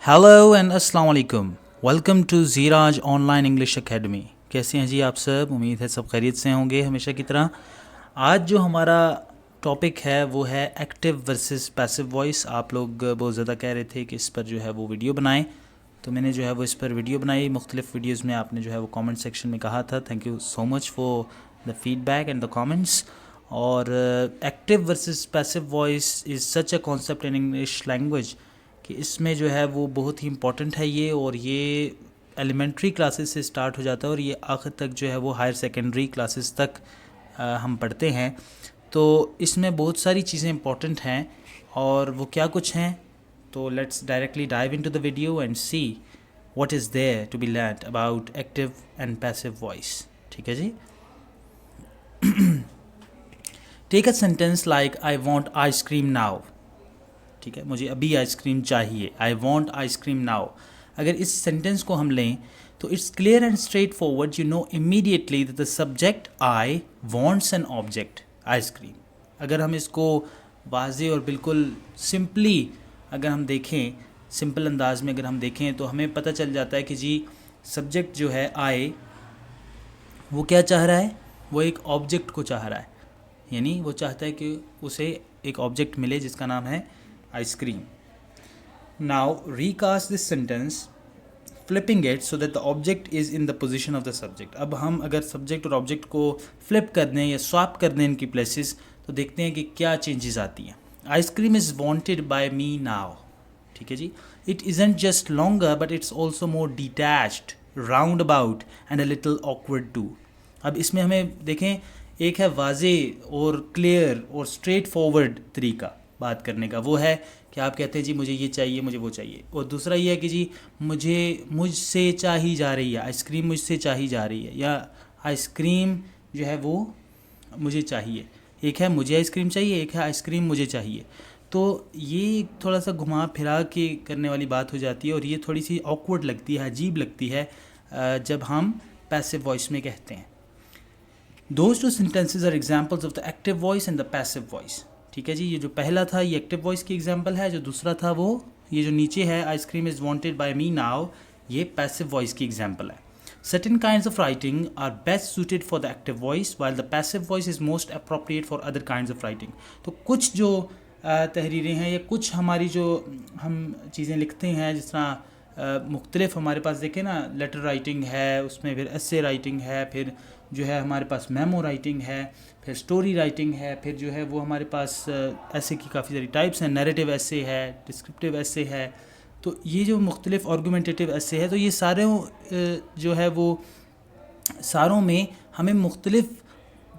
Hello and अस्सलाम वालेकुम। Welcome to Ziraj online English academy. कैसे हैं जी आप सब? उम्मीद है सब खैरियत से होंगे हमेशा की तरह। आज जो हमारा टॉपिक है वो है एक्टिव वर्सेस पैसिव वॉइस। आप लोग बहुत ज़्यादा कह रहे थे कि इस पर जो है वो वीडियो बनाएं, तो मैंने जो है वो इस पर वीडियो बनाई। मुख्तलिफ़ वीडियोज़ में आपने जो है वो कमेंट सेक्शन में कहा था। Thank you so much for the feedback and the comments. और active versus passive voice is such a concept in English language कि इसमें जो है वो बहुत ही इम्पॉर्टेंट है ये, और ये एलिमेंट्री क्लासेस से स्टार्ट हो जाता है और ये आखिर तक जो है वो हायर सेकेंडरी क्लासेस तक हम पढ़ते हैं। तो इसमें बहुत सारी चीज़ें इंपॉर्टेंट हैं, और वो क्या कुछ हैं, तो let's directly dive into the video and see what is there to be learned about active and passive voice. ठीक है जी। Take a sentence like I want ice cream now. ठीक है, मुझे अभी आइसक्रीम चाहिए। I want ice cream now. अगर इस सेंटेंस को हम लें तो it's clear and straightforward. You know immediately that the subject I wants an object ice cream. अगर हम इसको वाज़े और बिल्कुल सिंपली अगर हम देखें, सिंपल अंदाज में अगर हम देखें, तो हमें पता चल जाता है कि जी सब्जेक्ट जो है आई, वो क्या चाह रहा है? वो एक ऑब्जेक्ट को चाह रहा है, यानी वो चाहता है कि उसे एक ऑब्जेक्ट मिले जिसका नाम है ice cream. Now recast this sentence flipping it so that the object is in the position of the subject. अब हम अगर सब्जेक्ट और ऑब्जेक्ट को फ्लिप कर दें या स्वैप कर दें इनकी प्लेसेस, तो देखते हैं कि क्या चेंजेस आती हैं। Ice cream is wanted by me now. ठीक है जी। It isn't just longer but it's also more detached, round about and a little awkward too. अब इसमें हमें देखें, एक है वाजे और क्लियर और स्ट्रेट फॉरवर्ड तरीका बात करने का, वो है कि आप कहते हैं जी मुझे ये चाहिए, मुझे वो चाहिए। और दूसरा ये है कि जी मुझसे चाही जा रही है आइसक्रीम, मुझसे चाही जा रही है, या आइसक्रीम जो है वो मुझे चाहिए। एक है मुझे आइसक्रीम चाहिए, एक है आइसक्रीम मुझे चाहिए। तो ये थोड़ा सा घुमा फिरा के करने वाली बात हो जाती है, और ये थोड़ी सी ऑकवर्ड लगती है, अजीब लगती है जब हम पैसिव वॉइस में कहते हैं। Those two sentences are examples of the active voice and the passive voice. ठीक है जी। ये जो पहला था ये एक्टिव वॉइस की एग्जाम्पल है, जो दूसरा था वो ये जो नीचे है ice cream is wanted by me now, ये पैसिव वॉइस की एग्जाम्पल है। Certain kinds of writing are best suited for the active voice while the passive voice is most appropriate for other kinds of writing. तो कुछ जो तहरीरें हैं या कुछ हमारी जो हम चीज़ें लिखते हैं, जिस तरह मुख्तलिफ हमारे पास देखें ना, लेटर राइटिंग है, उसमें फिर एसे राइटिंग है, फिर जो है हमारे पास मेमो राइटिंग है, फिर स्टोरी राइटिंग है, फिर जो है वो हमारे पास ऐसे की काफ़ी सारी टाइप्स हैं। नैरेटिव ऐसे है, डिस्क्रिप्टिव ऐसे है। तो ये जो मुख्तलिफ आर्गूमेंटेटिव ऐसे है, तो ये सारे जो है वो सारों में हमें मुख्तलिफ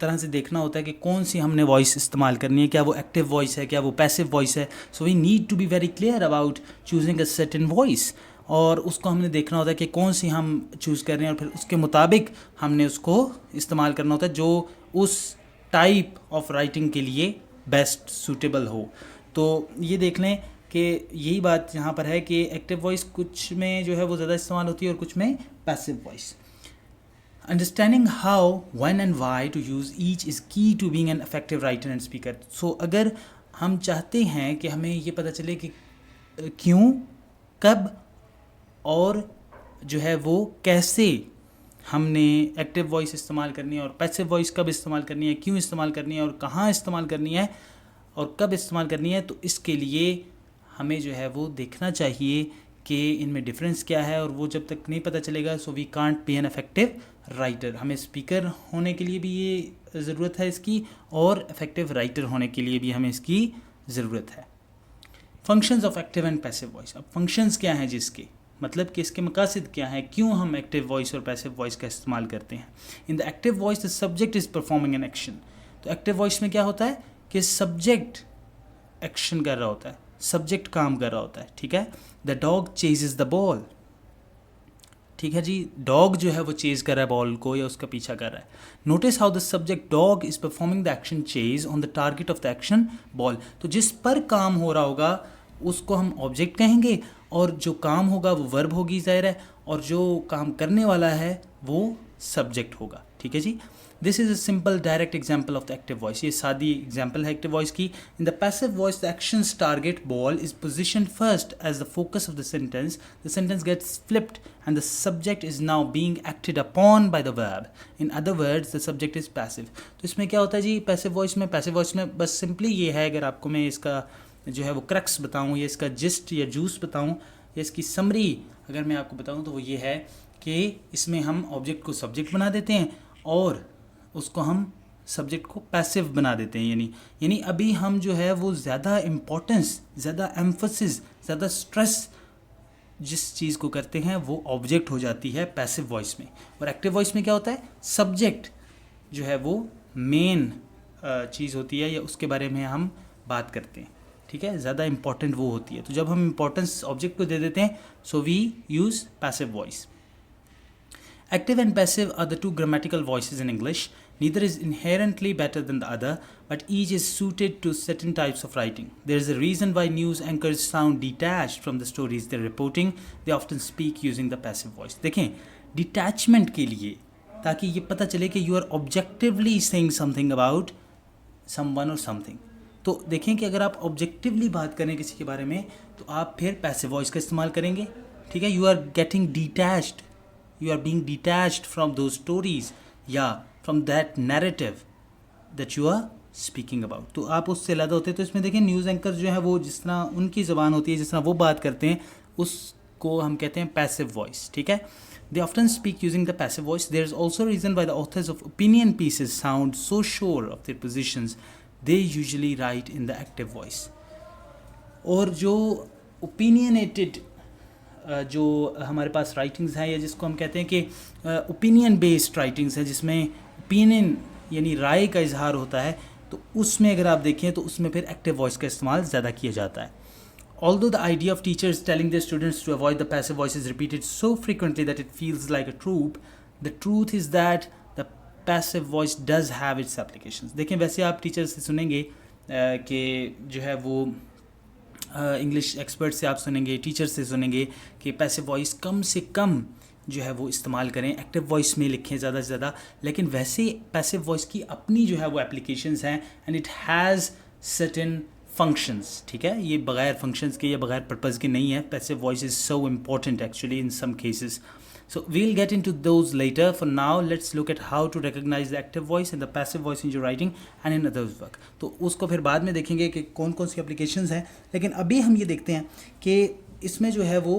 तरह से देखना होता है कि कौन सी हमने वॉइस इस्तेमाल करनी है, क्या वो एक्टिव वॉइस है, क्या वो पैसिव वॉइस है। So we need to be very clear about choosing a certain voice, और उसको हमने देखना होता है कि कौन सी हम चूज़ कर रहे हैं, और फिर उसके मुताबिक हमने उसको इस्तेमाल करना होता है जो उस टाइप ऑफ राइटिंग के लिए बेस्ट सूटेबल हो। तो ये देख लें कि यही बात यहाँ पर है कि एक्टिव वॉइस कुछ में जो है वो ज़्यादा इस्तेमाल होती है और कुछ में passive voice. Understanding how, when and why to use each is key to being an effective writer and speaker. So अगर हम चाहते हैं कि हमें ये पता चले कि क्यों, कब और जो है वो कैसे हमने एक्टिव वॉइस इस्तेमाल करनी है, और पैसिव वॉइस कब इस्तेमाल करनी है, क्यों इस्तेमाल करनी है, और कहाँ इस्तेमाल करनी है, और कब इस्तेमाल करनी है, तो इसके लिए हमें जो है वो देखना चाहिए कि इनमें डिफरेंस क्या है। और वो जब तक नहीं पता चलेगा, so we can't be an effective writer. हमें स्पीकर होने के लिए भी ये ज़रूरत है इसकी, और इफेक्टिव राइटर होने के लिए भी हमें इसकी ज़रूरत है। Functions of active and passive voice. अब फंक्शंस क्या हैं जिसके, मतलब कि इसके मकासद क्या हैं, क्यों हम एक्टिव वॉइस और पैसिव वॉइस का इस्तेमाल करते हैं। इन the active voice the subject is performing N action. तो एक्टिव वॉइस में क्या होता है कि सब्जेक्ट एक्शन कर रहा होता है, सब्जेक्ट काम कर रहा होता है। ठीक है। The dog ceases the ball. ठीक है जी। डॉग जो है वो चेज कर रहा है बॉल को, या उसका पीछा कर रहा है। Notice how the subject dog is performing the action chase on the target of the action ball. तो जिस पर काम हो रहा होगा उसको हम ऑब्जेक्ट कहेंगे, और जो काम होगा वो वर्ब होगी ज़ाहिर है, और जो काम करने वाला है वो सब्जेक्ट होगा। ठीक है जी। This is a simple direct example of the active voice, ये सादी एग्जाम्पल है एक्टिव वॉइस की। In the passive voice the actions target ball is position first as the focus of the sentence gets flipped and the subject is now being acted upon by the verb, in other words the subject is passive. तो इसमें क्या होता है जी passive voice में बस simply ये है, अगर आपको मैं इसका जो है वो क्रक्स बताऊँ या इसका जिस्ट या जूस बताऊँ या इसकी समरी अगर मैं आपको बताऊँ तो वो ये है कि इसमें हम ऑब्जेक्ट को सब्जेक्ट बना देते हैं और उसको हम सब्जेक्ट को पैसिव बना देते हैं, यानी अभी हम जो है वो ज़्यादा इम्पोर्टेंस, ज़्यादा एम्फोसिस, ज़्यादा स्ट्रेस जिस चीज़ को करते हैं वो ऑब्जेक्ट हो जाती है पैसिव वॉइस में। और एक्टिव वॉइस में क्या होता है, सब्जेक्ट जो है वो मेन चीज़ होती है या उसके बारे में हम बात करते हैं, ठीक है, ज़्यादा इंपॉर्टेंट वो होती है। तो जब हम इंपॉर्टेंस ऑब्जेक्ट को दे देते हैं so we use passive voice. Active and passive are the two grammatical voices in English. Neither is inherently better than the other, but each is suited to certain types of writing. There is a reason why news anchors sound detached from the stories they're reporting. They often speak using the passive voice. देखें, detachment के लिए, ताकि ये पता चले कि you are objectively saying something about someone or something. तो देखें कि अगर आप ऑब्जेक्टिवली बात करें किसी के बारे में तो आप फिर पैसिव वॉइस का इस्तेमाल करेंगे, ठीक है। You are getting detached, you are being detached from those stories या from that narrative that you are speaking about, तो आप उससे अलग होते हैं। तो इसमें देखें न्यूज़ एंकर जो है वो जिस तरह उनकी ज़बान होती है, जिस तरह वो बात करते हैं उसको हम कहते हैं पैसिव वॉइस, ठीक है। They often speak using the passive voice. There is also a reason why the authors of opinion pieces sound so sure of their positions. They usually write in the active voice. और जो opinionated जो हमारे पास writings हैं या जिसको हम कहते हैं कि ओपिनियन बेस्ड राइटिंग्स हैं जिसमें ओपिनियन यानी राय का इजहार होता है, तो उसमें अगर आप देखें तो उसमें फिर एक्टिव वॉइस का इस्तेमाल ज़्यादा किया जाता है। Although the idea of teachers telling their students to avoid the passive voice is repeated so frequently that it feels like a trope, the truth is that the passive voice does have its applications. देखें वैसे आप teacher से सुनेंगे कि जो है वो English expert से आप सुनेंगे, टीचर से सुनेंगे कि पैसिव वॉइस कम से कम जो है वो इस्तेमाल करें, एक्टिव वॉइस में लिखें ज़्यादा से ज़्यादा। लेकिन वैसे पैसिव वॉइस की अपनी जो है वो एप्लीकेशंस हैं and it has certain functions, ठीक है। ये बगैर फंक्शंस के या बगैर पर्पज़ के नहीं है। Passive voice is so important actually in some cases. So we'll get into those later. For now, let's look at how to recognize the active voice and the passive voice in your writing and in others' work. तो उसको फिर बाद में देखेंगे कि कौन कौन सी applications हैं, लेकिन अभी हम ये देखते हैं कि इसमें जो है वो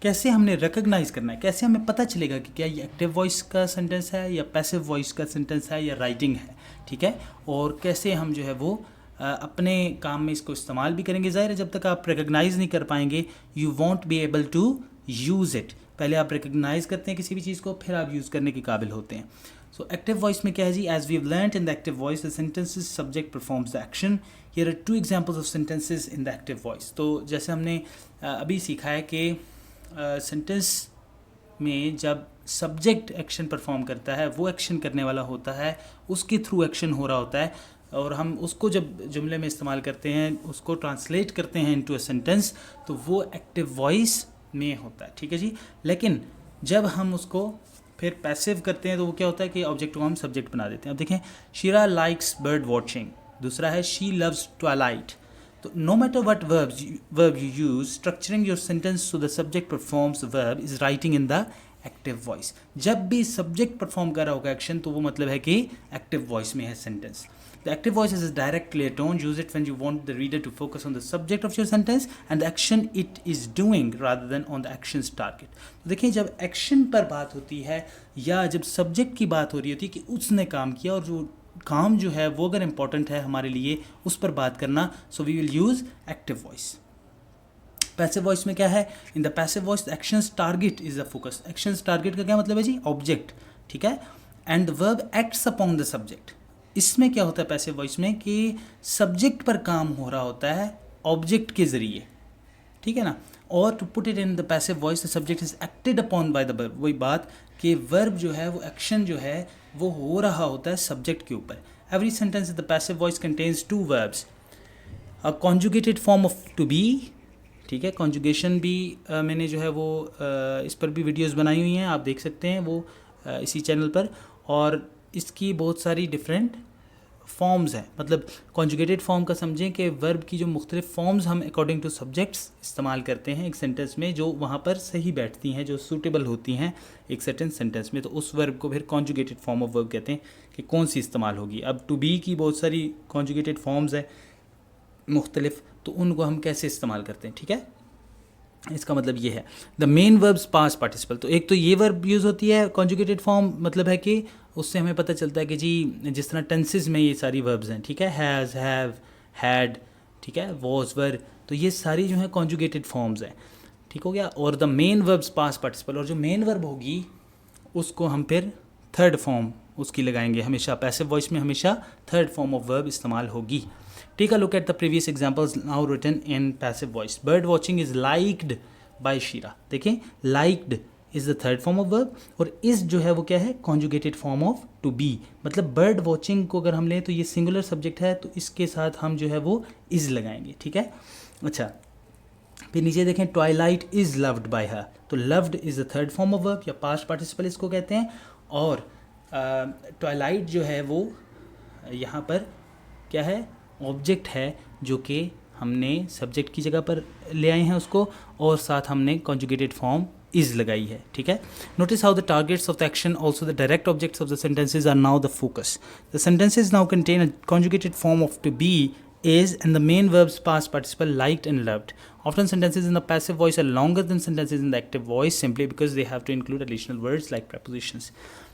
कैसे हमने रिकग्नाइज करना है, कैसे हमें पता चलेगा कि क्या ये एक्टिव वॉइस का सेंटेंस है या पैसिव वॉइस का सेंटेंस है या राइटिंग है, ठीक है। और कैसे हम जो है वो अपने काम में इसको इस्तेमाल भी करेंगे। ज़ाहिर है जब तक आप रिकग्नाइज नहीं कर पाएंगे you won't be able to use it. पहले आप रिकग्नाइज करते हैं किसी भी चीज़ को, फिर आप यूज़ करने के काबिल होते हैं। सो एक्टिव वॉइस में क्या है जी, as we have learned in the active voice the sentence's subject performs the action. Here are 2 examples of sentences in the active voice. तो जैसे हमने अभी सीखा है कि सेंटेंस में जब सब्जेक्ट एक्शन परफॉर्म करता है, वो एक्शन करने वाला होता है, उसके थ्रू एक्शन हो रहा होता है, और हम उसको जब जुमले में इस्तेमाल करते हैं, उसको ट्रांसलेट करते हैं इनटू अ सेंटेंस, तो वो एक्टिव वॉइस में होता है, ठीक है जी। लेकिन जब हम उसको फिर पैसिव करते हैं तो वो क्या होता है कि ऑब्जेक्ट को हम सब्जेक्ट बना देते हैं। अब देखें, शीरा लाइक्स बर्ड वॉचिंग, दूसरा है शी लव्स ट्वाइलाइट। तो no matter what verb you use, structuring your sentence so the subject performs verb is writing in the active voice. जब भी सब्जेक्ट परफॉर्म कर रहा होगा एक्शन, तो वो मतलब है कि एक्टिव वॉइस में है sentence. The active voice is a direct, clear tone. Use it when you want the reader to focus on the subject of your sentence and the action it is doing rather than on the action's target. तो देखिए, जब action पर बात होती है या जब subject की बात हो रही होती है कि उसने काम किया और जो काम जो है वो अगर इम्पॉर्टेंट है हमारे लिए, उस पर बात करना, so we will use active voice. Passive voice में क्या है, in the passive voice the actions target is the focus. Actions target का क्या मतलब है जी, ऑब्जेक्ट, ठीक है, and the verb acts upon the subject. इसमें क्या होता है पैसिव वॉइस में कि सब्जेक्ट पर काम हो रहा होता है ऑब्जेक्ट के ज़रिए, ठीक है ना। और to put it in the passive voice the subject is acted upon by the verb. वही बात कि वर्ब जो है वो एक्शन जो है वो हो रहा होता है सब्जेक्ट के ऊपर। Every sentence in the passive voice contains 2 verbs, a conjugated form of to be, ठीक है। कॉन्जुगेशन भी मैंने जो है वो इस पर भी वीडियोज़ बनाई हुई हैं, आप देख सकते हैं वो इसी चैनल पर। और इसकी बहुत सारी डिफरेंट फॉर्म्स हैं। मतलब कॉन्जुगेटेड फॉर्म का समझें कि वर्ब की जो मुख्तलिफ फॉर्म्स हम अकॉर्डिंग टू सब्जेक्ट्स इस्तेमाल करते हैं एक सेंटेंस में, जो वहाँ पर सही बैठती हैं, जो सूटेबल होती हैं एक सर्टेन सेंटेंस में, तो उस वर्ब को फिर कॉन्जुगेटेड फॉर्म ऑफ वर्ब कहते हैं कि कौन सी इस्तेमाल होगी। अब टू बी की बहुत सारी कॉन्जुगेटेड फॉर्म्स हैं मुख्तलिफ, तो उनको हम कैसे इस्तेमाल करते हैं, ठीक है। इसका मतलब ये है the main verbs past participle. तो एक तो ये वर्ब यूज़ होती है कॉन्जुगेटेड फॉर्म, मतलब है कि उससे हमें पता चलता है कि जी जिस तरह टेंसेस में ये सारी वर्ब्स हैं, ठीक है, हैज़, हैव, हैड, ठीक है, वॉज, वर, तो ये सारी जो है कॉन्जुगेटेड फॉर्म्स हैं, ठीक हो गया। और the main verbs past participle, और जो मेन वर्ब होगी उसको हम फिर थर्ड फॉर्म उसकी लगाएंगे हमेशा। पैसिव वॉइस में हमेशा थर्ड फॉर्म ऑफ वर्ब इस्तेमाल होगी। Take a look at the previous examples now written in passive voice. Bird watching is liked by Shira. देखें, liked is the third form of verb, और is जो है वो क्या है, conjugated form of to be। मतलब bird watching को अगर हम लें तो ये singular subject है, तो इसके साथ हम जो है वो is लगाएंगे, ठीक है। अच्छा, फिर नीचे देखें, twilight is loved by her, तो loved is the third form of verb या past participle इसको कहते हैं। और twilight जो है वो यहाँ पर क्या है, ऑब्जेक्ट है, जो कि हमने सब्जेक्ट की जगह पर ले आए हैं उसको, और साथ हमने कॉन्जुगेटेड फॉर्म इज़ लगाई है, ठीक है। Notice how the targets of the action also the direct objects of the sentences are now the focus. The sentences now contain a conjugated form of to be, is, and the main verbs past participle liked and loved. Often sentences in the passive voice are longer than sentences in the active voice simply because they have to include additional words like prepositions.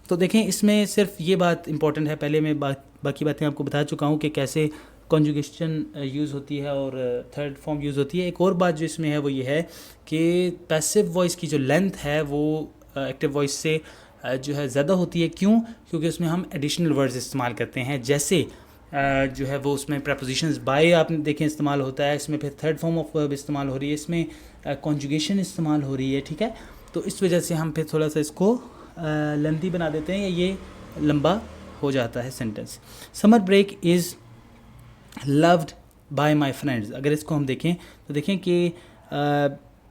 तो देखें, इसमें सिर्फ ये बात important है, पहले मैं बाकी बातें आपको बता चुका हूँ कि कैसे कॉन्जुगेशन यूज़ होती है और थर्ड फॉर्म यूज़ होती है। एक और बात जो इसमें है वो ये है कि पैसिव वॉइस की जो लेंथ है वो एक्टिव वॉइस से जो है ज़्यादा होती है। क्यों? क्योंकि उसमें हम एडिशनल वर्ड्स इस्तेमाल करते हैं, जैसे जो है वो उसमें प्रपोजिशंस बाय आपने देखें इस्तेमाल होता है, इसमें फिर थर्ड फॉर्म ऑफ वर्ब इस्तेमाल हो रही है, इसमें कॉन्जुगेशन इस्तेमाल हो रही है, ठीक है। तो इस वजह से हम फिर थोड़ा सा इसको लेंथी बना देते हैं, या ये लंबा हो जाता है sentence. Summer break is loved by my friends, अगर इसको हम देखें तो देखें कि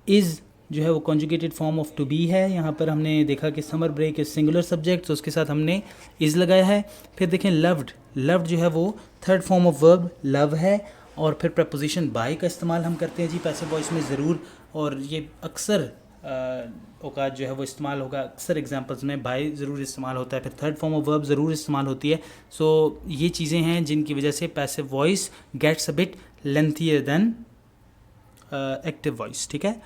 इज़ जो है वो conjugated form of to be है। यहाँ पर हमने देखा कि summer break is singular subject, तो उसके साथ हमने इज़ लगाया है। फिर देखें लव्ड, लव्ड जो है वो third form of verb love है, और फिर प्रपोजिशन बाय का इस्तेमाल हम करते हैं जी पैसिव वॉइस में ज़रूर, और ये अक्सर औकात जो है वो इस्तेमाल होगा, अक्सर एग्जांपल्स में बाय ज़रूर इस्तेमाल होता है, फिर थर्ड फॉर्म ऑफ वर्ब ज़रूर इस्तेमाल होती है। सो ये चीज़ें हैं जिनकी वजह से passive voice gets a bit lengthier than active voice, ठीक है।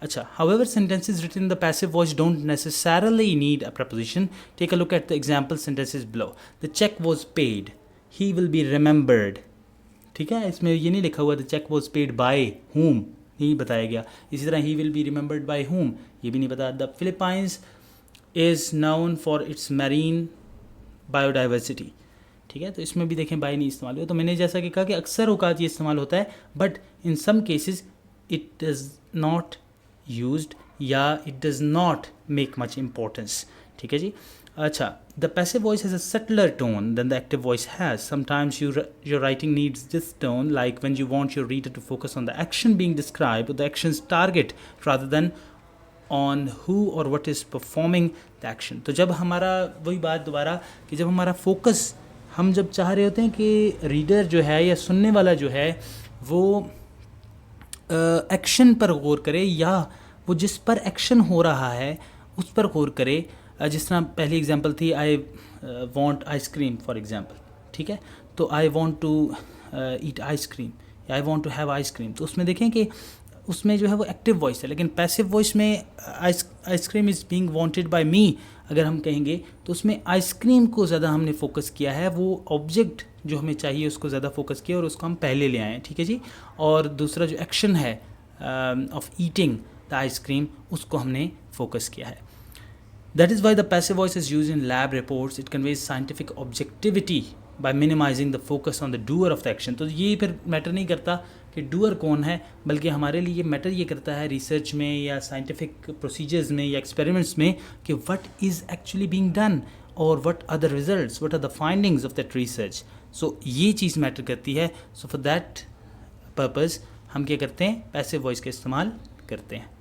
अच्छा, however sentences written in the passive voice don't necessarily need a preposition. Take a look at the example sentences below. The check was paid. He will be remembered. ठीक है, इसमें ये नहीं लिखा हुआ the check was paid by whom, नहीं बताया गया। इसी तरह he will be remembered by whom, ये भी नहीं बताया। The Philippines is known for its marine biodiversity. ठीक है, तो इसमें भी देखें बाय नहीं इस्तेमाल हुआ। तो मैंने जैसा कि कहा कि अक्सर औकात ये इस्तेमाल होता है, but in some cases it does not used या it does not make much importance, ठीक है जी। अच्छा, the passive voice has a subtler tone than the active voice has. Sometimes your writing needs this tone, like when you want your reader to focus on the action being described or the actions target rather than on who or what is performing the action. तो जब हमारा वही बात दोबारा कि जब हमारा focus, हम जब चाह रहे होते हैं कि रीडर जो है या सुनने वाला जो है वो एक्शन पर गौर करे, या वो जिस पर एक्शन हो रहा है उस पर गौर करे। जिस तरह पहली एग्जांपल थी, I want ice cream for example, ठीक है, तो I want to eat ice cream या I want to have ice cream, तो उसमें देखें कि उसमें जो है वो एक्टिव वॉइस है, लेकिन पैसिव वॉइस में ice cream is being wanted by me अगर हम कहेंगे, तो उसमें आइसक्रीम को ज़्यादा हमने फोकस किया है, वो ऑब्जेक्ट जो हमें चाहिए उसको ज़्यादा फोकस किया और उसको हम पहले ले आए हैं, ठीक है जी। और दूसरा जो एक्शन है ऑफ ईटिंग द आइसक्रीम, उसको हमने फोकस किया है। That is why the passive voice is use in lab reports. It conveys scientific objectivity by minimising the focus on the doer of the action. तो ये फिर matter नहीं करता कि डूअर कौन है, बल्कि हमारे लिए मैटर ये करता है रिसर्च में या साइंटिफिक प्रोसीजर्स में या एक्सपेरिमेंट्स में कि what is actually being done or what are the results, what are the findings of that research. So ये चीज़ मैटर करती है। सो फॉर दैट पर्पज़ हम क्या करते हैं, पैसिव वॉइस का इस्तेमाल करते हैं।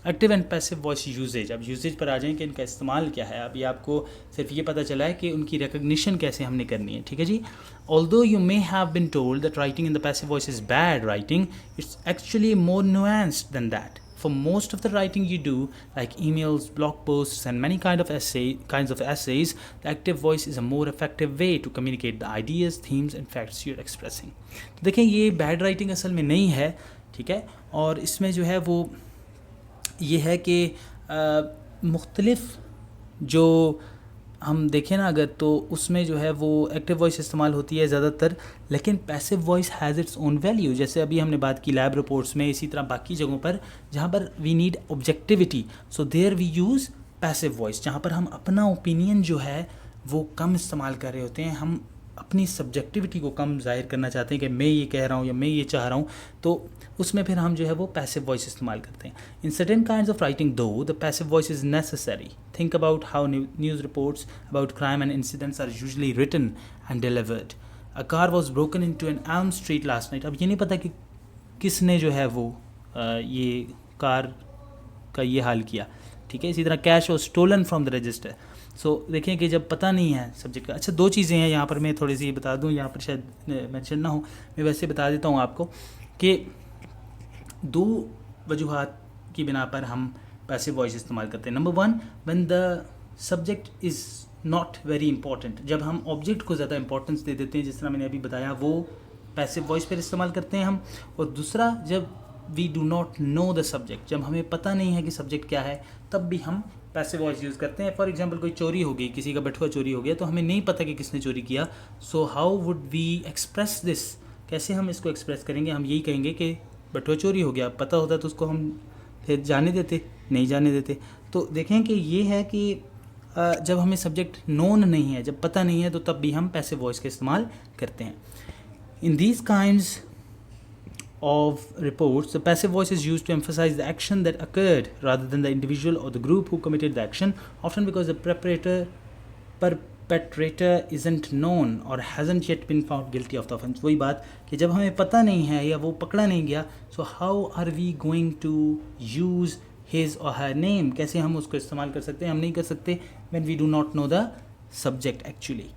Active and passive voice usages, अब यूजेज पर आ जाएं कि इनका इस्तेमाल क्या है। अब ये आपको सिर्फ ये पता चला है कि उनकी रिकग्निशन कैसे हमने करनी है, ठीक है जी। Although you may have been told that writing in the passive voice is bad writing, it's actually more nuanced than that. For most of the writing you do, like emails, blog posts, and many kinds of essays, the active voice is a more effective way to communicate the ideas, themes, and facts you're expressing. तो देखें ये bad writing असल में नहीं है, ठीक है। और इसमें जो है वो ये है कि मुख्तलिफ जो हम देखें ना अगर, तो उसमें जो है वो एक्टिव वॉइस इस्तेमाल होती है ज़्यादातर, लेकिन passive voice has its own value. जैसे अभी हमने बात की लैब रिपोर्ट्स में, इसी तरह बाकी जगहों पर जहाँ पर we need objectivity, so there we use passive voice. जहाँ पर हम अपना ओपिनियन जो है वो कम इस्तेमाल कर रहे होते हैं, हम अपनी सब्जेक्टिविटी को कम जाहिर करना चाहते हैं कि मैं ये कह रहा हूँ या मैं ये चाह रहा हूँ, तो उसमें फिर हम जो है वो पैसिव वॉइस इस्तेमाल करते हैं। In certain kinds of writing though the passive voice is necessary. Think about how news reports about crime and incidents are usually written and delivered. A car was broken into on Elm Street last night. अब ये नहीं पता कि किसने जो है वो ये कार का ये हाल किया, ठीक है। इसी तरह cash was stolen from the register. So देखें कि जब पता नहीं है सब्जेक्ट का। अच्छा, दो चीज़ें हैं यहाँ पर, मैं थोड़ी सी बता दूँ, यहाँ पर शायद मेंशन ना हो, मैं वैसे बता देता हूँ आपको कि दो वजूहात की बिना पर हम पैसिव वॉइस इस्तेमाल करते हैं। Number one, when the subject is not very important, जब हम ऑब्जेक्ट को ज़्यादा इंपॉर्टेंस दे देते हैं, जिस तरह मैंने अभी बताया, वो पैसिव वॉइस पर इस्तेमाल करते हैं हम। और दूसरा, जब we do not know the subject, जब हमें पता नहीं है कि सब्जेक्ट क्या है, तब भी हम पैसिव वॉइस यूज़ करते हैं। फॉर एग्जांपल, कोई चोरी हो गई, किसी का बटुआ चोरी हो गया, तो हमें नहीं पता कि किसने चोरी किया। So how would we express this, कैसे हम इसको एक्सप्रेस करेंगे? हम यही कहेंगे कि बटुआ चोरी हो गया। पता होता तो उसको हम फिर जाने देते, नहीं जाने देते। तो देखें कि ये है कि जब हमें सब्जेक्ट नोन नहीं है, जब पता नहीं है, तो तब भी हम पैसिव वॉइस का इस्तेमाल करते हैं। In these kinds of reports, the passive voice is used to emphasize the action that occurred rather than the individual or the group who committed the action, often because the perpetrator isn't known or hasn't yet been found guilty of the offense. वही बात कि जब हमें पता नहीं है या वो पकड़ा नहीं गया, so how are we going to use his or her name? कैसे हम उसको इस्तेमाल कर सकते हैं? हम नहीं कर सकते when we do not know the subject actually.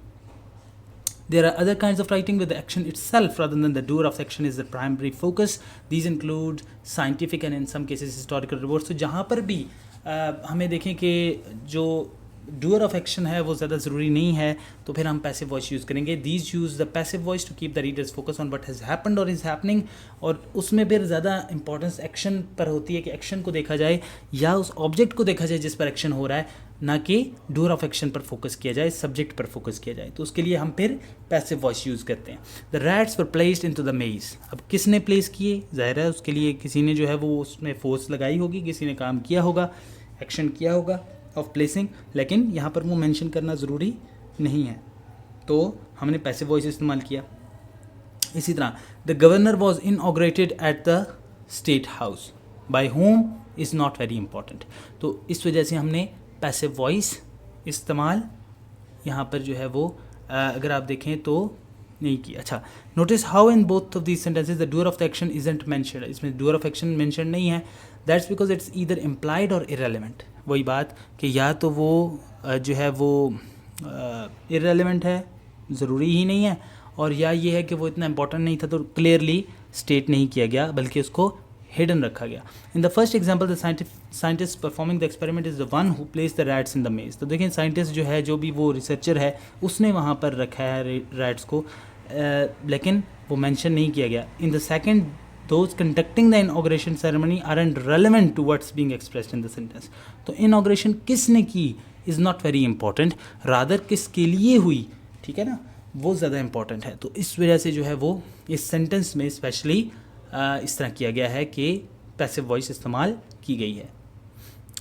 There are other kinds of writing where the action itself rather than the doer of the action is the primary focus. These include scientific and in some cases historical reports. तो जहाँ पर भी हमें देखें कि जो doer of action है वो ज़्यादा ज़रूरी नहीं है, तो फिर हम पैसिव वॉइस यूज़ करेंगे। These use the passive voice to keep the readers focus on what has happened और इज़ हैपनिंग। और उसमें फिर ज़्यादा इंपॉर्टेंस एक्शन पर होती है कि एक्शन को देखा जाए या उस ऑब्जेक्ट को देखा जाए जिस पर एक्शन हो रहा है, ना कि डूअर ऑफ एक्शन पर फोकस किया जाए, सब्जेक्ट पर फोकस किया जाए। तो उसके लिए हम फिर पैसिव वॉइस यूज़ करते हैं। The rats were placed into the मेज। अब किसने प्लेस किए? ज़ाहिर है उसके लिए किसी ने जो है वो उसमें फोर्स लगाई होगी, किसी ने काम किया होगा, एक्शन किया होगा ऑफ प्लेसिंग, लेकिन यहाँ पर वो मेंशन करना ज़रूरी नहीं है, तो हमने पैसिव वॉइस इस्तेमाल किया। इसी तरह the governor was inaugurated at the state house by whom is not very important. तो इस वजह से हमने पैसिव वॉइस इस्तेमाल यहाँ पर जो है वो अगर आप देखें तो नहीं किया। अच्छा, notice how in both of these sentences the doer of the action isn't mentioned. इसमें डूअर ऑफ एक्शन मेंशन नहीं है, that's because it's either implied और इरेलीवेंट। वही बात कि या तो वो जो है वो इरेलीवेंट है, ज़रूरी ही नहीं है, और या ये है कि वो इतना इंपॉर्टेंट नहीं था तो क्लियरली स्टेट नहीं किया गया बल्कि उसको हिडन रखा गया। In the first example the scientist performing the experiment is the one who plays the rats in the मेज। तो देखें साइंटिस्ट जो है, जो भी वो रिसर्चर है, उसने वहाँ पर रखा है रैट्स को, लेकिन वो मेंशन नहीं किया गया। In the second, those conducting the inauguration ceremony aren't relevant to what's being expressed in the sentence. तो inauguration किसने की is not very important, rather किसके लिए हुई, ठीक है ना, वो ज़्यादा important है। तो इस वजह से जो है वो इस sentence में स्पेशली इस तरह किया गया है कि पैसिव वॉइस इस्तेमाल की गई है।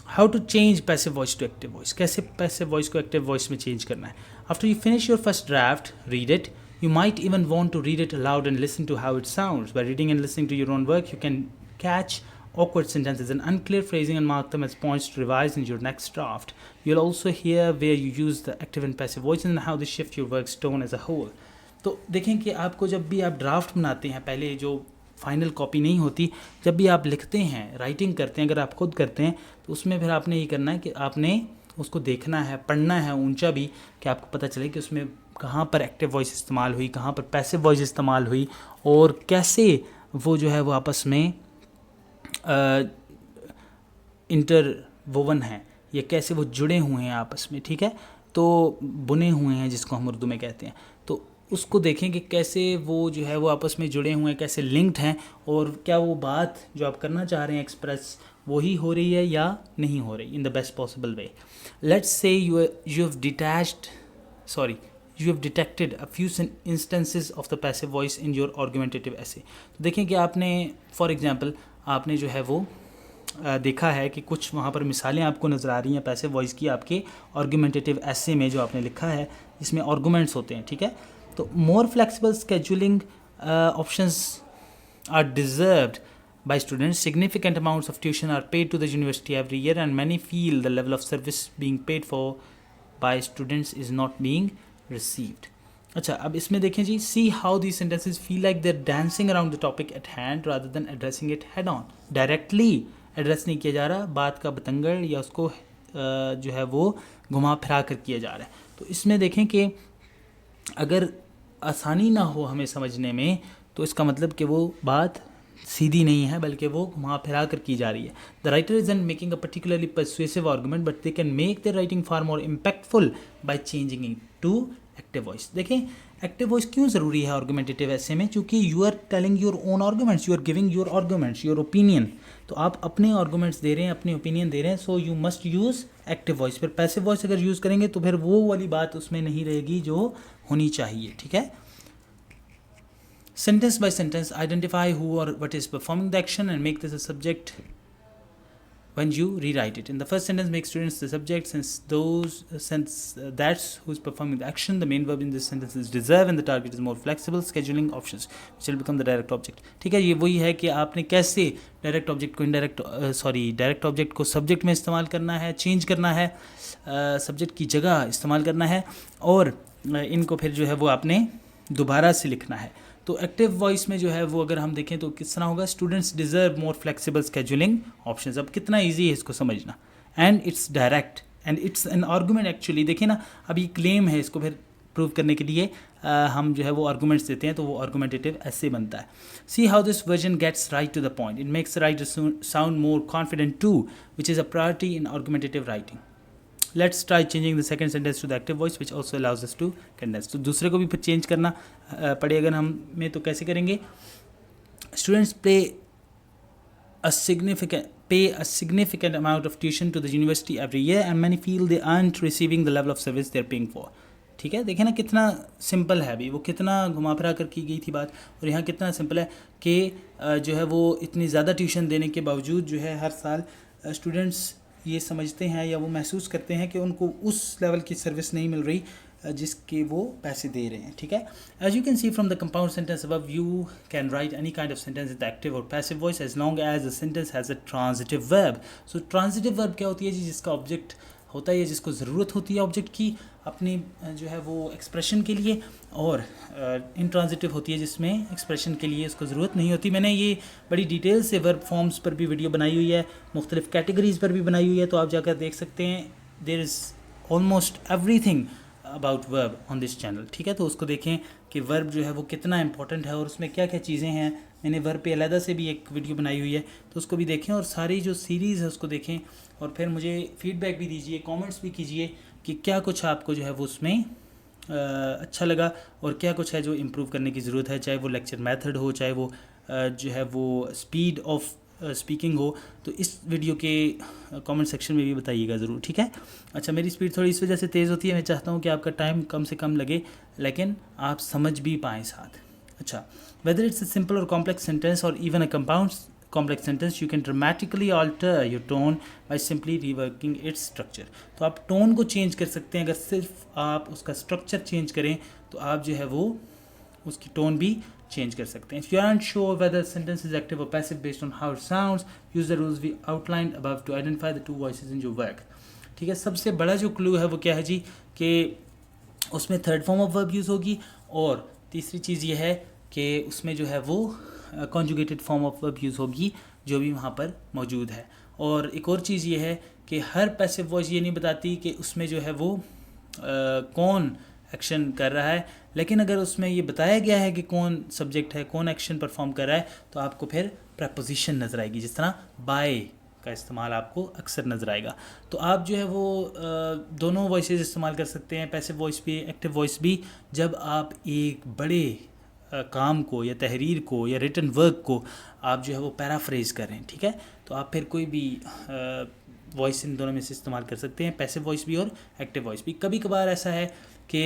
How to change passive voice to active voice, कैसे पैसिव वॉइस को एक्टिव वॉइस में चेंज करना है। After you finish your first draft, read it. You might even want to read it aloud and listen to how it sounds. By reading and listening to your own work, you can catch awkward sentences and unclear phrasing and mark them as points to revise in your next draft. You'll also hear where you use the active and passive voices and how they shift your work's tone as a whole. तो देखें कि आपको जब भी आप draft बनाते हैं, पहले जो फाइनल कॉपी नहीं होती। जब भी आप लिखते हैं, राइटिंग करते हैं, अगर आप खुद करते हैं तो उसमें फिर आपने ये करना है कि आपने उसको देखना है, पढ़ना है ऊंचा भी, कि आपको पता चले कि उसमें कहाँ पर एक्टिव वॉइस इस्तेमाल हुई, कहाँ पर पैसिव वॉइस इस्तेमाल हुई, और कैसे वो जो है वो आपस में इंटरवोवन है, या कैसे वो जुड़े हुए हैं आपस में, ठीक है, तो बुने हुए हैं जिसको हम उर्दू में कहते हैं। तो उसको देखें कि कैसे वो जो है वो आपस में जुड़े हुए हैं, कैसे लिंक्ड हैं, और क्या वो बात जो आप करना चाह रहे हैं एक्सप्रेस वही हो रही है या नहीं हो रही in the best possible way. Let's say you have you have detected a few instances of the passive voice in your argumentative essay। तो देखें कि आपने फॉर एग्जांपल आपने जो है वो देखा है कि कुछ वहाँ पर मिसालें आपको नज़र आ रही हैं पैसिव वॉइस की आपके आर्गुमेंटेटिव एसे में जो आपने लिखा है, इसमें आर्गूमेंट्स होते हैं, ठीक है। तो more flexible scheduling options are deserved by students, significant amounts of tuition are paid to the university every year and many feel the level of service being paid for by students is not being received। अच्छा, अब इसमें देखें जी, see how these sentences feel like they're dancing around the topic at hand rather than addressing it head on। directly address नहीं किया जा रहा, बात का बतंगड़ या उसको जो है वो घुमा फिरा कर किया जा रहा है। तो इसमें देखें कि अगर आसानी ना हो हमें समझने में, तो इसका मतलब कि वो बात सीधी नहीं है बल्कि वो घुमा फिरा कर की जा रही है। The writer is and making a particularly persuasive argument but they can make the writing far more impactful by changing it to active voice. देखें एक्टिव वॉइस क्यों ज़रूरी है आर्गूमेंटेटिव ऐसे में, क्योंकि you are telling your own arguments, you are giving your arguments, your opinion. तो आप अपने आर्गूमेंट्स दे रहे हैं, अपने ओपिनियन दे रहे हैं, so you must use active voice. फिर पैसिव वॉइस अगर यूज़ करेंगे तो फिर वो वाली बात उसमें नहीं रहेगी जो होनी चाहिए, ठीक है। Sentence by sentence, identify who or what is performing the action and make this a subject when you rewrite it. In the first sentence, make students the subject since that's who's performing the action. The main verb in this sentence is deserve and the target is more flexible. Scheduling options which will become the direct object। ठीक है, ये वही है कि आपने कैसे direct object को direct object को सब्जेक्ट में इस्तेमाल करना है, चेंज करना है, सब्जेक्ट की जगह इस्तेमाल करना है, और इनको फिर जो है वो आपने दोबारा से लिखना है। तो एक्टिव वॉइस में जो है वो अगर हम देखें तो किस तरह होगा, students deserve more flexible scheduling options. अब कितना इजी है इसको समझना, and it's direct and it's an argument. Actually देखिए ना, अभी क्लेम है, इसको फिर प्रूव करने के लिए हम जो है वो आर्गूमेंट्स देते हैं, तो वो आर्गूमेंटेटिव ऐसे बनता है। See how this version gets right to the point, it makes the writer sound more confident too, which is a priority in argumentative writing. Let's try changing the second sentence to the active voice which also allows us to condense। तो दूसरे को भी फिर change करना पड़े अगर हम में, तो कैसे करेंगे, students pay a significant amount of tuition to the university every year and many feel they aren't receiving the level of service they're paying for। ठीक है, देखें ना कितना सिंपल है, अभी वो कितना घुमा फिरा कर की गई थी बात, और यहाँ कितना सिंपल है कि जो है वो इतनी ज़्यादा ट्यूशन देने के बावजूद जो है हर साल स्टूडेंट्स ये समझते हैं या वो महसूस करते हैं कि उनको उस लेवल की सर्विस नहीं मिल रही जिसके वो पैसे दे रहे हैं, ठीक है। As you can see from the compound sentence above, you can write any kind of sentence with active or passive voice as long as the sentence has a transitive verb. So transitive verb क्या होती है जी, जिसका object होता है, जिसको ज़रूरत होती है ऑब्जेक्ट की अपनी जो है वो एक्सप्रेशन के लिए, और इंट्रांजिटिव होती है जिसमें एक्सप्रेशन के लिए उसको ज़रूरत नहीं होती। मैंने ये बड़ी डिटेल से वर्ब फॉर्म्स पर भी वीडियो बनाई हुई है, मुख्तलिफ कैटेगरीज़ पर भी बनाई हुई है, तो आप जाकर देख सकते हैं। There is almost everything about verb on this channel, ठीक है। तो उसको देखें कि वर्ब जो है वो कितना इंपॉर्टेंट है और उसमें क्या क्या चीज़ें हैं। मैंने वर्ब पे अलहदा से भी एक वीडियो बनाई हुई है, तो उसको भी देखें, और सारी जो सीरीज़ है उसको देखें, और फिर मुझे फीडबैक भी दीजिए, कमेंट्स भी कीजिए कि क्या कुछ आपको जो है वो उसमें अच्छा लगा और क्या कुछ है जो इम्प्रूव करने की ज़रूरत है, चाहे वो लेक्चर मेथड हो, चाहे वो जो है वो स्पीड ऑफ स्पीकिंग हो। तो इस वीडियो के कमेंट सेक्शन में भी बताइएगा ज़रूर, ठीक है। अच्छा, मेरी स्पीड थोड़ी इस वजह से तेज़ होती है, मैं चाहता हूँ कि आपका टाइम कम से कम लगे लेकिन आप समझ भी पाएँ साथ। अच्छा, वेदर इट्स अ सिंपल और कॉम्प्लेक्स सेंटेंस और even a compound complex sentence, you can dramatically alter your tone by simply reworking its structure। तो आप टोन को चेंज कर सकते हैं, अगर सिर्फ आप उसका स्ट्रक्चर चेंज करें तो आप जो है वो उसकी टोन भी चेंज कर सकते हैं। If you aren't sure whether sentence is active or passive based on how it sounds, use the rules we outlined above to identify the two voices in your work। ठीक है, सबसे बड़ा जो clue है वो क्या है जी, कि उसमें third form of verb use होगी, और तीसरी चीज़ ये है कि उसमें जो है वो conjugated form of verb use होगी जो भी वहाँ पर मौजूद है। और एक और चीज़ ये है कि हर पैसिव वॉइस ये नहीं बताती कि उसमें जो है वो कौन एक्शन कर रहा है, लेकिन अगर उसमें ये बताया गया है कि कौन सब्जेक्ट है, कौन एक्शन परफॉर्म कर रहा है, तो आपको फिर प्रपोजिशन नज़र आएगी। जिस तरह बाय का इस्तेमाल आपको अक्सर नज़र आएगा। तो आप जो है वो दोनों वॉइसेस इस्तेमाल कर सकते हैं, पैसिव वॉइस भी, एक्टिव वॉइस भी, जब आप एक बड़े काम को या तहरीर को या रिटन वर्क को आप जो है वो पैराफ्रेज करें, ठीक है। तो आप फिर कोई भी वॉइस इन दोनों में से इस्तेमाल कर सकते हैं, पैसिव वॉइस भी और एक्टिव वॉइस भी। कभी कभार ऐसा है कि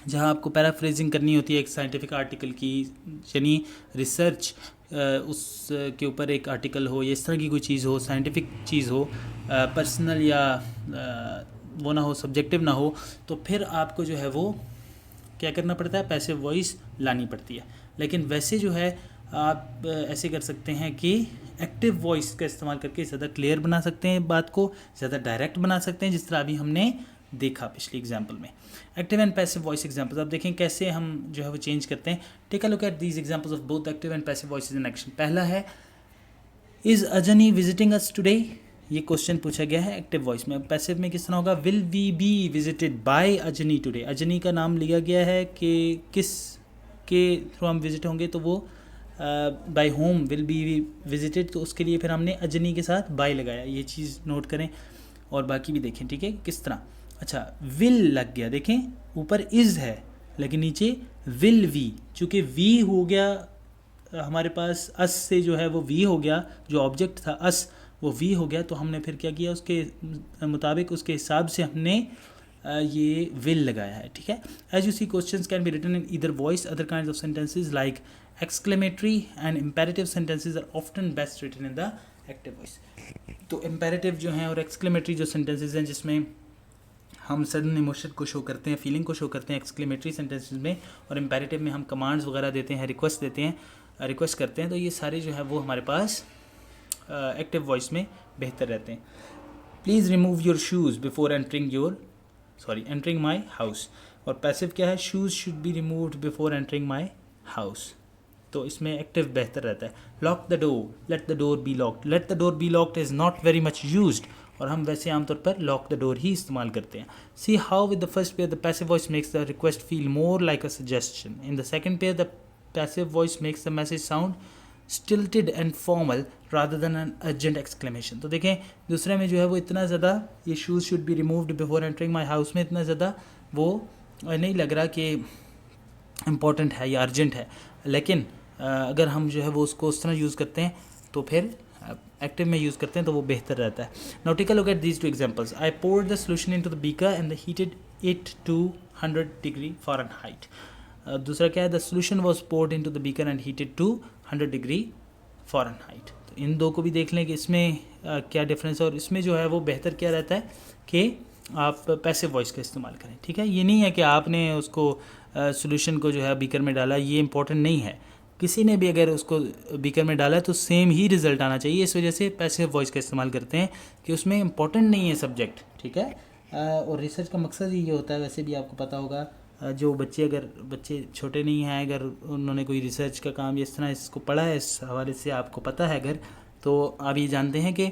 जहाँ आपको पैराफ्रेजिंग करनी होती है एक साइंटिफिक आर्टिकल की, यानी रिसर्च उस के ऊपर एक आर्टिकल हो या इस तरह की कोई चीज़ हो, साइंटिफिक चीज़ हो, पर्सनल या वो ना हो, सब्जेक्टिव ना हो, तो फिर आपको जो है वो क्या करना पड़ता है, पैसिव वॉइस लानी पड़ती है। लेकिन वैसे जो है आप ऐसे कर सकते हैं कि एक्टिव वॉइस का इस्तेमाल करके ज़्यादा क्लियर बना सकते हैं बात को, ज़्यादा डायरेक्ट बना सकते हैं, जिस तरह अभी हमने देखा पिछली एग्जाम्पल में। Active and passive voice examples अब देखें कैसे हम जो है वो चेंज करते हैं। Take a look at these examples of both active and passive voices in action. पहला है, is Ajani visiting us today, ये क्वेश्चन पूछा गया है एक्टिव वॉइस में। पैसिव में किस तरह होगा, will we be visited by Ajani today. Ajani का नाम लिया गया है कि किस के थ्रू हम विजिट होंगे, तो वो by whom will be visited, तो उसके लिए फिर हमने अजनी के साथ बाय लगाया। ये चीज़ नोट करें और बाकी भी देखें, ठीक है, किस तरह। अच्छा, विल लग गया, देखें ऊपर इज़ है लेकिन नीचे विल वी, चूँकि वी हो गया हमारे पास, अस से जो है वो वी हो गया, जो ऑब्जेक्ट था अस वो वी हो गया, तो हमने फिर क्या किया, उसके मुताबिक, उसके हिसाब से हमने ये विल लगाया है, ठीक है। As you see questions can be written in either voice, other kinds of sentences like exclamatory and imperative sentences are often best written in the active voice। तो imperative जो हैं और exclamatory जो sentences हैं जिसमें हम sudden emotion को show करते हैं, फीलिंग को शो करते हैं exclamatory sentences में, और imperative में हम commands वगैरह देते हैं, रिक्वेस्ट देते हैं, रिक्वेस्ट करते हैं, तो ये सारे जो है वो हमारे पास एक्टिव वॉइस में बेहतर रहते हैं। Please remove your shoes before entering my house. और पैसिव क्या है, shoes should be removed before entering my house, तो इसमें एक्टिव बेहतर रहता है। Lock the door, let the door B locked. Let the door B locked is not very much used, और हम वैसे आमतौर पर लॉक द डोर ही इस्तेमाल करते हैं। See how with the first pair the passive voice makes the request feel more like a suggestion. In the second pair the passive voice makes the message sound stilted and formal rather than an urgent exclamation. तो देखें दूसरे में जो है वो इतना ज़्यादा, ये shoes should be removed before entering my house में इतना ज़्यादा वो नहीं लग रहा कि इम्पॉर्टेंट है या अर्जेंट है, लेकिन अगर हम जो है वो उसको उस तरह यूज़ करते हैं तो फिर एक्टिव में यूज़ करते हैं तो वो बेहतर रहता है। Now take a look at these two examples. I poured the solution into the beaker and the heated it to 100 degree Fahrenheit. दूसरा क्या है, the solution was poured into the beaker and heated to 100 degree Fahrenheit. तो इन दो को भी देख लें कि इसमें क्या डिफरेंस है, और इसमें जो है वो बेहतर क्या रहता है कि आप पैसिव वॉइस का इस्तेमाल करें, ठीक है। ये नहीं है कि आपने उसको सॉल्यूशन को जो है बीकर में डाला, ये इंपॉर्टेंट नहीं है। किसी ने भी अगर उसको बीकर में डाला है तो सेम ही रिज़ल्ट आना चाहिए। इस वजह से पैसिव वॉइस का इस्तेमाल करते हैं कि उसमें इंपॉर्टेंट नहीं है सब्जेक्ट, ठीक है। और रिसर्च का मकसद ही ये होता है, वैसे भी आपको पता होगा, जो बच्चे छोटे नहीं हैं, अगर उन्होंने कोई रिसर्च का काम या इस तरह इसको पढ़ा है, इस हवाले से आपको पता है अगर, तो आप ये जानते हैं कि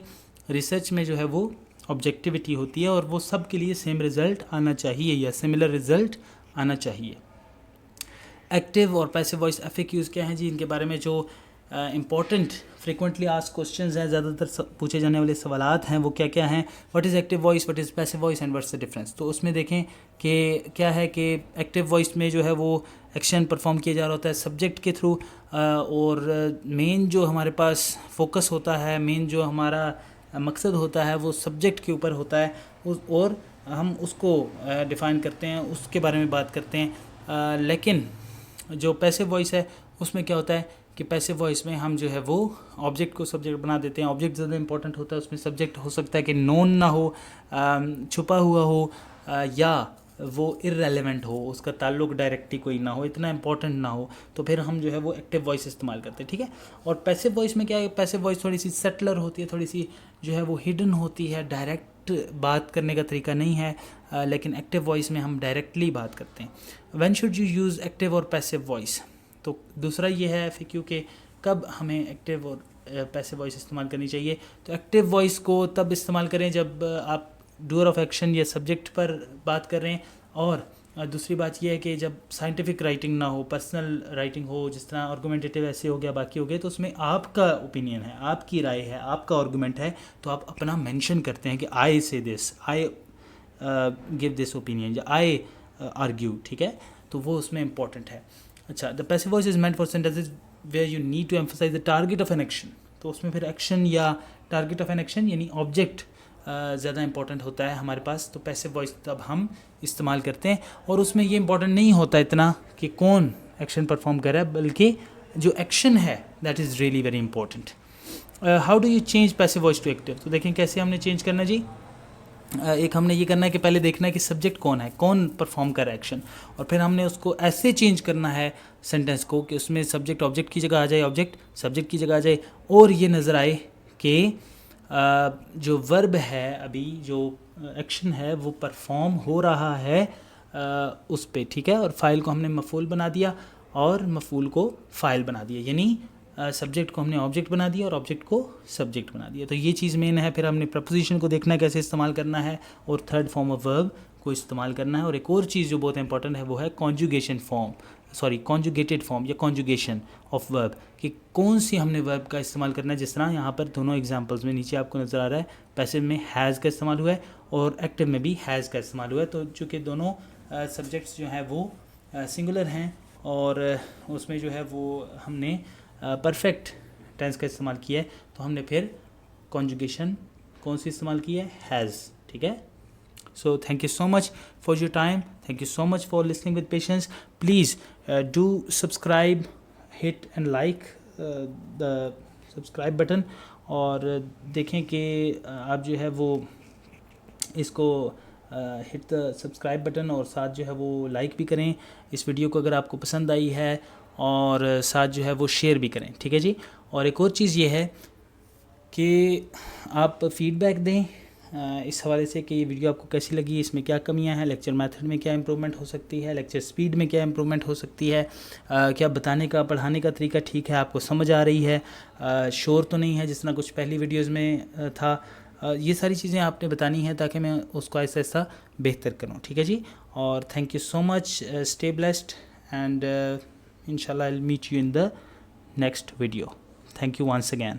रिसर्च में जो है वो ऑब्जेक्टिविटी होती है और वो सब के लिए सेम रिज़ल्ट आना चाहिए या सिमिलर रिज़ल्ट आना चाहिए। Active or passive voice FAQs क्या हैं जी, इनके बारे में जो इंपॉर्टेंट फ्रीक्वेंटली आस्क्ड क्वेश्चंस हैं, ज़्यादातर पूछे जाने वाले सवालात हैं, वो क्या क्या हैं। What is active voice, what is passive voice and what's the difference. तो उसमें देखें कि क्या है कि एक्टिव वॉइस में जो है वो एक्शन परफॉर्म किया जा रहा होता है सब्जेक्ट के थ्रू, और मेन जो हमारे पास फोकस होता है, मेन जो हमारा मकसद होता है वो सब्जेक्ट के ऊपर होता है, और हम उसको डिफ़ाइन करते हैं, उसके बारे में बात करते हैं। लेकिन जो पैसिव वॉइस है उसमें क्या होता है कि पैसिव वॉइस में हम जो है वो ऑब्जेक्ट को सब्जेक्ट बना देते हैं। ऑब्जेक्ट ज़्यादा इंपॉर्टेंट होता है, उसमें सब्जेक्ट हो सकता है कि नोन ना हो, छुपा हुआ हो, या वो इररेलेवेंट हो, उसका ताल्लुक डायरेक्टली कोई ना हो, इतना इंपॉर्टेंट ना हो, तो फिर हम जो है वो एक्टिव वॉइस इस्तेमाल करते हैं, ठीक है। और पैसिव वॉइस में क्या है, पैसिव वॉइस थोड़ी सी सेटलर होती है, थोड़ी सी जो है वो हिडन होती है, डायरेक्ट बात करने का तरीका नहीं है, लेकिन एक्टिव वॉइस में हम डायरेक्टली बात करते हैं। When should you use active or passive voice. तो दूसरा ये है FAQ के कब हमें एक्टिव और पैसिव वॉइस इस्तेमाल करनी चाहिए। तो एक्टिव वॉइस को तब इस्तेमाल करें जब आप डूअर ऑफ एक्शन या सब्जेक्ट पर बात कर रहे हैं, और दूसरी बात यह है कि जब साइंटिफिक राइटिंग ना हो, पर्सनल राइटिंग हो, जिस तरह आर्गूमेंटेटिव ऐसे हो गया, बाकी हो गए, तो उसमें आपका ओपिनियन है, आपकी राय है, आपका आर्गूमेंट है, तो आप अपना मेंशन करते हैं कि आई से this, I give this opinion, या आई आर्ग्यू, ठीक है, तो वो उसमें इंपॉर्टेंट है। अच्छा, the passive voice is meant for sentences where you need to emphasise the target of an action. तो उसमें फिर एक्शन या टारगेट ऑफ एन एक्शन यानी ऑब्जेक्ट ज़्यादा इंपॉर्टेंट होता है हमारे पास, तो पैसिव वॉइस तब हम इस्तेमाल करते हैं। और उसमें ये इंपॉर्टेंट नहीं होता इतना कि कौन एक्शन परफॉर्म कर रहा है, बल्कि जो एक्शन है that is really very important. How do you change passive voice to active. तो देखें कैसे हमने चेंज करना जी। एक हमने ये करना है कि पहले देखना है कि सब्जेक्ट कौन है, कौन परफॉर्म कर रहा है एक्शन, और फिर हमने उसको ऐसे चेंज करना है सेंटेंस को कि उसमें सब्जेक्ट ऑब्जेक्ट की जगह आ जाए, ऑब्जेक्ट सब्जेक्ट की जगह आ जाए, और ये नज़र आए कि जो वर्ब है, अभी जो एक्शन है वो परफॉर्म हो रहा है उस पे, ठीक है। और फाइल को हमने मफूल बना दिया और मफूल को फ़ाइल बना दिया, यानी सब्जेक्ट को हमने ऑब्जेक्ट बना दिया और ऑब्जेक्ट को सब्जेक्ट बना दिया। तो ये चीज़ मेन है। फिर हमने प्रपोजिशन को देखना है कैसे इस्तेमाल करना है, और थर्ड फॉर्म ऑफ वर्ब को इस्तेमाल करना है। और एक और चीज़ जो बहुत इंपॉर्टेंट है वो है कॉन्जुगेशन फॉर्म, कॉन्जुगेटेड फॉर्म या कॉन्जुगेशन ऑफ वर्ब, कि कौन सी हमने वर्ब का इस्तेमाल करना है। जिस तरह यहाँ पर दोनों एग्जांपल्स में नीचे आपको नज़र आ रहा है, पैसिव में हैज़ का इस्तेमाल हुआ है और एक्टिव में भी हैज़ का इस्तेमाल हुआ है। तो चूँकि दोनों सब्जेक्ट्स जो हैं वो सिंगुलर हैं, और उसमें जो है वो हमने परफेक्ट टेंस का इस्तेमाल किया है, तो हमने फिर कॉन्जुगेशन कौन सी इस्तेमाल की है, हैज़, ठीक है। So thank you so much for your time. Thank you so much for listening with patience. Please do subscribe, hit and like the subscribe button, और देखें कि आप जो है वो इसको हिट द सब्सक्राइब बटन, और साथ जो है वो लाइक भी करें इस वीडियो को अगर आपको पसंद आई है, और साथ जो है वो शेयर भी करें, ठीक है जी। और एक और चीज़ ये है कि आप फीडबैक दें इस हवाले से कि ये वीडियो आपको कैसी लगी, इसमें क्या कमियां हैं, लेक्चर मेथड में क्या इंप्रूवमेंट हो सकती है, लेक्चर स्पीड में क्या इंप्रूवमेंट हो सकती है, क्या बताने का पढ़ाने का तरीका ठीक है, आपको समझ आ रही है, शोर तो नहीं है जिस तरह कुछ पहली वीडियोस में था। ये सारी चीज़ें आपने बतानी है ताकि मैं उसको ऐसा ऐसा बेहतर करूँ, ठीक है जी। और thank you so much, stay blessed, and इंशाल्लाह I will meet you in the next video. Thank you once again.